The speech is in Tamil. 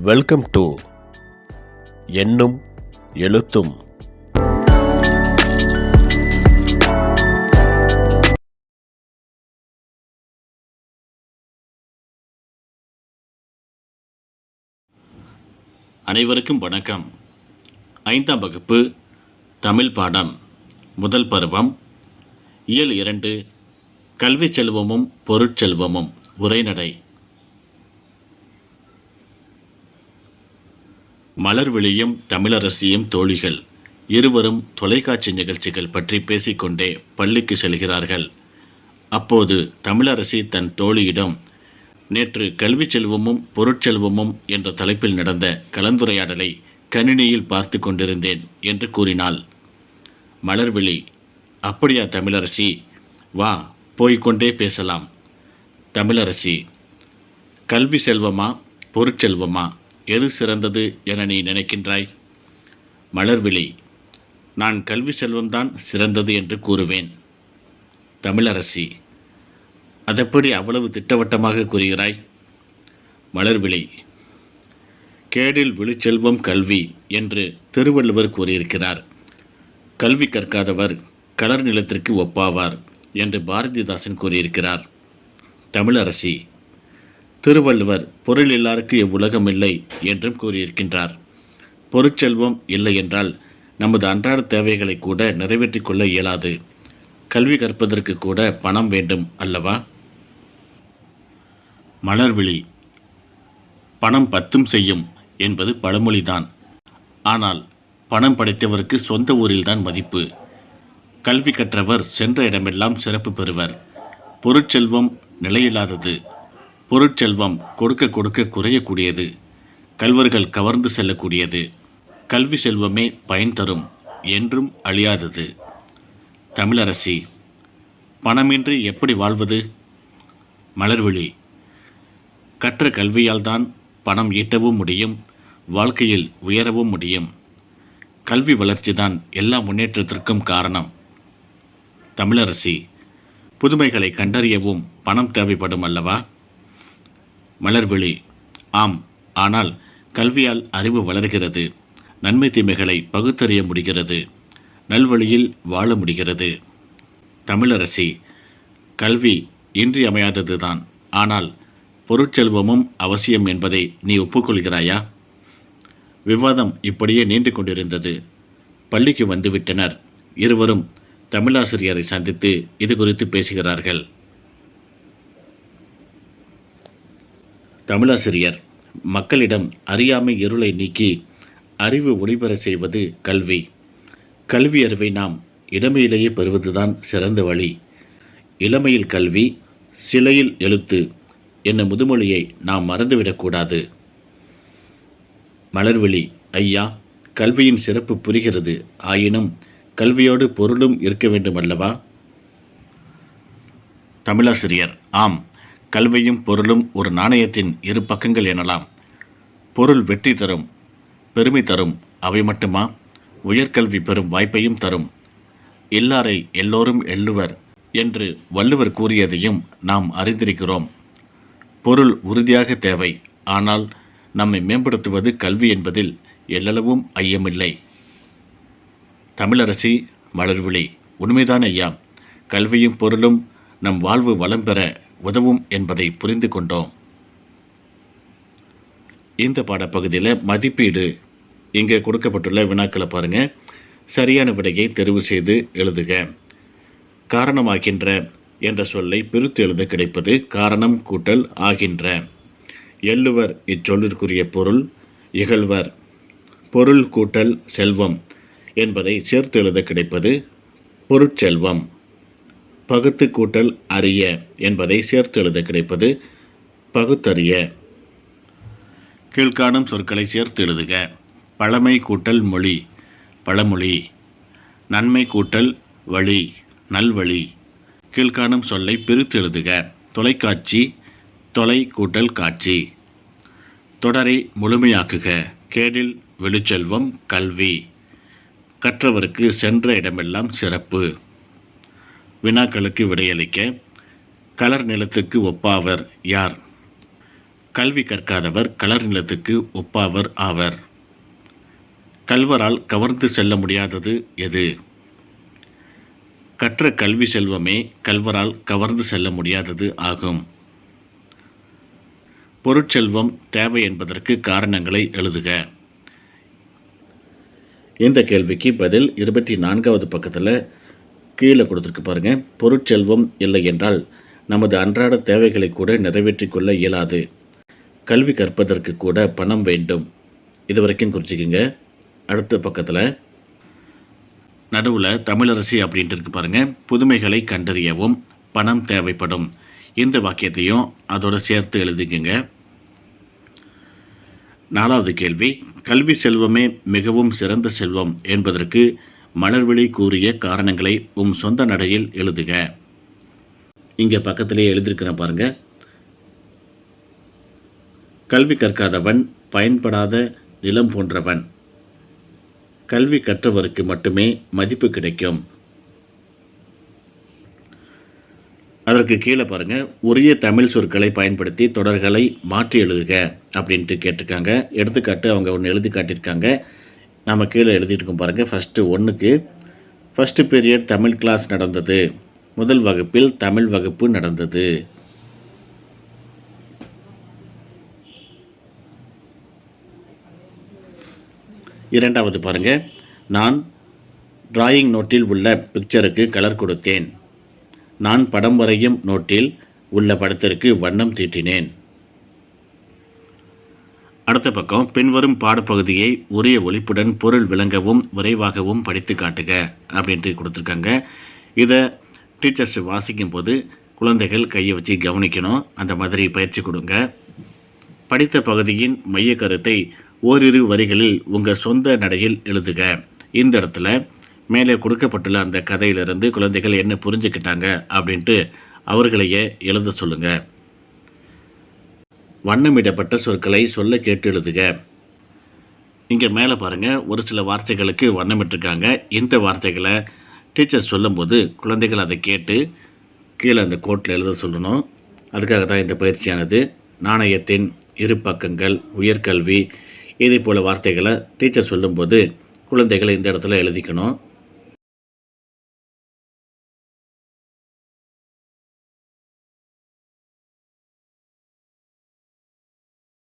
வெல்கம் டு எண்ணும் எழுத்தும். அனைவருக்கும் வணக்கம். 5ஆம் வகுப்பு தமிழ் பாடம் முதல் பருவம் இயல் 2 கல்வி செல்வமும் பொருட்செல்வமும் உரைநடை. மலர்விழியும் தமிழரசியும் தோழிகள் இருவரும் தொலைக்காட்சி நிகழ்ச்சிகள் பற்றி பேசிக்கொண்டே பள்ளிக்கு செல்கிறார்கள். அப்போது தமிழரசி தன் தோழியிடம், நேற்று கல்வி செல்வமும் பொருட்செல்வமும் என்ற தலைப்பில் நடந்த கலந்துரையாடலை கணினியில் பார்த்து கொண்டிருந்தேன் என்று கூறினாள். மலர்விழி, அப்படியா தமிழரசி, வா போய்கொண்டே பேசலாம். தமிழரசி, கல்வி செல்வமா பொருட்செல்வமா எது சிறந்தது என நீ நினைக்கின்றாய்? மலர்விழி, நான் கல்வி செல்வம்தான் சிறந்தது என்று கூறுவேன். தமிழரசி, அதெப்படி அவ்வளவு திட்டவட்டமாக கூறுகிறாய்? மலர்விழி, கேடில் விழுச்செல்வம் கல்வி என்று திருவள்ளுவர் கூறியிருக்கிறார். கல்வி கற்காதவர் கலர் நிலத்திற்கு ஒப்பாவார் என்று பாரதிதாசன் கூறியிருக்கிறார். தமிழரசி, திருவள்ளுவர் பொருள் இல்லாருக்கு இவ்வுலகம் இல்லை என்றும் கூறியிருக்கின்றார். பொருட்செல்வம் இல்லை என்றால் நமது அன்றாட தேவைகளை கூட நிறைவேற்றிக் கொள்ள இயலாது. கல்வி கற்பதற்கு கூட பணம் வேண்டும் அல்லவா? மலர்விழி, பணம் பத்தும் செய்யும் என்பது பழமொழிதான். ஆனால் பணம் படைத்தவருக்கு சொந்த ஊரில்தான் மதிப்பு. கல்வி கற்றவர் சென்ற இடமெல்லாம் சிறப்பு பெறுவர். பொருட்செல்வம் நிலையில்லாதது. பொருட்செல்வம் கொடுக்க கொடுக்க குறையக்கூடியது. கல்வர்கள் கவர்ந்து செல்லக்கூடியது. கல்வி செல்வமே பயன் தரும், என்றும் அழியாதது. தமிழரசி, பணமின்றி எப்படி வாழ்வது? மலர்விழி, கற்ற கல்வியால் தான் பணம் ஈட்டவும் முடியும், வாழ்க்கையில் உயரவும் முடியும். கல்வி வளர்ச்சிதான் எல்லா முன்னேற்றத்திற்கும் காரணம். தமிழரசி, புதுமைகளை கண்டறியவும் பணம் தேவைப்படும் அல்லவா? மலர்விழி, ஆம், ஆனால் கல்வியால் அறிவு வளர்கிறது. நன்மை தீமைகளை பகுத்தறிய முடிகிறது. நல்வழியில் வாழ முடிகிறது. தமிழரசி, கல்வி இன்றியமையாததுதான். ஆனால் பொருட்செல்வமும் அவசியம் என்பதை நீ ஒப்புக்கொள்கிறாயா? விவாதம் இப்படியே நீண்டு கொண்டிருந்தது. பள்ளிக்கு வந்துவிட்டனர். இருவரும் தமிழாசிரியரை சந்தித்து இது குறித்து பேசுகிறார்கள். தமிழாசிரியர், மக்களிடம் அறியாமை இருளை நீக்கி அறிவு ஒளிபெற செய்வது கல்வி. கல்வி அறிவை நாம் இளமையிலேயே பெறுவதுதான் சிறந்த வழி. இளமையில் கல்வி, சிலையில் எழுத்து என்னும் முதுமொழியை நாம் மறந்துவிடக்கூடாது. மலர்விழி, ஐயா, கல்வியின் சிறப்பு புரிகிறது. ஆயினும் கல்வியோடு பொருளும் இருக்க வேண்டும் அல்லவா? தமிழாசிரியர், ஆம், கல்வியும் பொருளும் ஒரு நாணயத்தின் இரு பக்கங்கள் எனலாம். பொருள் வெற்றி தரும், பெருமை தரும். அவை மட்டுமா, உயர்கல்வி பெறும் வாய்ப்பையும் தரும். எல்லாரை எல்லோரும் எள்ளுவர் என்று வள்ளுவர் கூறியதையும் நாம் அறிந்திருக்கிறோம். பொருள் உறுதியாக தேவை. ஆனால் நம்மை மேம்படுத்துவது கல்வி என்பதில் எல்லளவும் ஐயமில்லை. தமிழரசி, மலர்விழி, உண்மைதான் ஐயா. கல்வியும் பொருளும் நம் வாழ்வு வளம் பெற உதவும் என்பதை புரிந்து கொண்டோம். இந்த பாடப்பகுதியில் மதிப்பீடு இங்கே கொடுக்கப்பட்டுள்ள வினாக்களை பாருங்கள். சரியான விடையை தெரிவு செய்து எழுதுக. காரணமாகின்ற என்ற சொல்லை பிரித்து எழுத கிடைப்பது காரணம் கூட்டல் ஆகின்ற. எள்ளுவர் இச்சொல்லிற்குரிய பொருள். இகழ்வர் பொருள் கூட்டல் செல்வம் என்பதை சேர்த்து எழுத கிடைப்பது பொருட்செல்வம். பகுத்து கூட்டல் அறிய என்பதை சேர்த்து எழுத கிடைப்பது பகுத்தறிய. கீழ்காணும் சொற்களை சேர்த்து எழுதுக. பழமை கூட்டல் மொழி, பழமொழி. நன்மை கூட்டல் வழி, நல்வழி. கீழ்காணும் சொல்லை பிரித்து எழுதுக. தொலைக்காட்சி, தொலை கூட்டல் காட்சி. தொடரை முழுமையாக்குக. கேடில் விழுச்செல்வம் கல்வி. கற்றவருக்கு சென்ற இடமெல்லாம் சிறப்பு. வினாக்களுக்கு விடையளிக்க. கலர் நிலத்துக்கு ஒப்பாவர் யார்? கல்வி கற்காதவர் கலர் நிலத்துக்கு ஒப்பாவர் ஆவர். கள்வரால் கவர்ந்து செல்ல முடியாதது எது? கற்ற கல்வி செல்வமே கள்வரால் கவர்ந்து செல்ல முடியாதது ஆகும். பொருட்செல்வம் தேவை என்பதற்கு காரணங்களை எழுதுக. இந்த கேள்விக்கு பதில் 24வது பக்கத்தில் கீழே கொடுத்துருக்கு பாருங்கள். பொருட்செல்வம் இல்லை என்றால் நமது அன்றாட தேவைகளை கூட நிறைவேற்றிக் கொள்ள இயலாது. கல்வி கற்பதற்கு கூட பணம் வேண்டும். இது வரைக்கும் குறிச்சிக்கிங்க. அடுத்த பக்கத்தில் நடுவில் தமிழரசி அப்படின்ட்டு இருக்கு பாருங்கள். புதுமைகளை கண்டறியவும் பணம் தேவைப்படும். இந்த வாக்கியத்தையும் அதோடு சேர்த்து எழுதிக்குங்க. 4வது கேள்வி, கல்வி செல்வமே மிகவும் சிறந்த செல்வம் என்பதற்கு மலர்விழி கூறிய காரணங்களை சொந்த நடையில் எழுதுக. இங்கே பக்கத்திலே எழுதியிருக்கிறேன் பாருங்க. கல்வி கற்காதவன் பயன்படாத நிலம் போன்றவன். கல்வி கற்றவருக்கு மட்டுமே மதிப்பு கிடைக்கும். அதற்கு கீழே பாருங்கள், உரிய தமிழ் சொற்களை பயன்படுத்தி தொடர்களை மாற்றி எழுதுக அப்படின்ட்டு கேட்டிருக்காங்க. எடுத்துக்காட்டு அவங்க ஒன்று எழுதி காட்டியிருக்காங்க. நம்ம கீழே எழுதியிருக்கோம் பாருங்கள். ஃபஸ்ட்டு 1க்கு ஃபஸ்ட்டு பீரியட் தமிழ் கிளாஸ் நடந்தது. முதல் வகுப்பில் தமிழ் வகுப்பு நடந்தது. இரண்டாவது பாருங்கள், நான் டிராயிங் நோட்டில் உள்ள பிக்சருக்கு கலர் கொடுத்தேன். நான் படம் வரையும் நோட்டில் உள்ள படத்திற்கு வண்ணம் தீட்டினேன். அடுத்த பக்கம், பின்வரும் பாடப்பகுதியை உரிய ஒலிப்புடன் பொருள் விளங்கவும் விரைவாகவும் படித்து காட்டுக அப்படின்ட்டு கொடுத்துருக்காங்க. இதை டீச்சர்ஸ் வாசிக்கும் போது குழந்தைகள் கையை வச்சு கவனிக்கணும். அந்த மாதிரி பயிற்சி கொடுங்க. படித்த பகுதியின் மைய கருத்தை ஓரிரு வரிகளில் உங்கள் சொந்த நடையில் எழுதுக. இந்த இடத்துல மேலே கொடுக்கப்பட்டுள்ள அந்த கதையிலிருந்து குழந்தைகள் என்ன புரிஞ்சுக்கிட்டாங்க அப்படின்ட்டு அவர்களையே எழுத சொல்லுங்கள். வண்ணமிடப்பட்ட சொற்களை சொல்ல கேட்டு எழுதுக. இங்கே மேலே பாருங்கள், ஒரு சில வார்த்தைகளுக்கு வண்ணமிட்டிருக்காங்க. இந்த வார்த்தைகளை டீச்சர் சொல்லும்போது குழந்தைகள் அதை கேட்டு கீழே அந்த கோட்டில் எழுத சொல்லணும். அதுக்காக தான் இந்த பயிற்சியானது. நாணயத்தின் இரு பக்கங்கள், உயர்கல்வி, இதே போல் வார்த்தைகளை டீச்சர் சொல்லும்போது குழந்தைகள் இந்த இடத்துல எழுதிக்கணும்.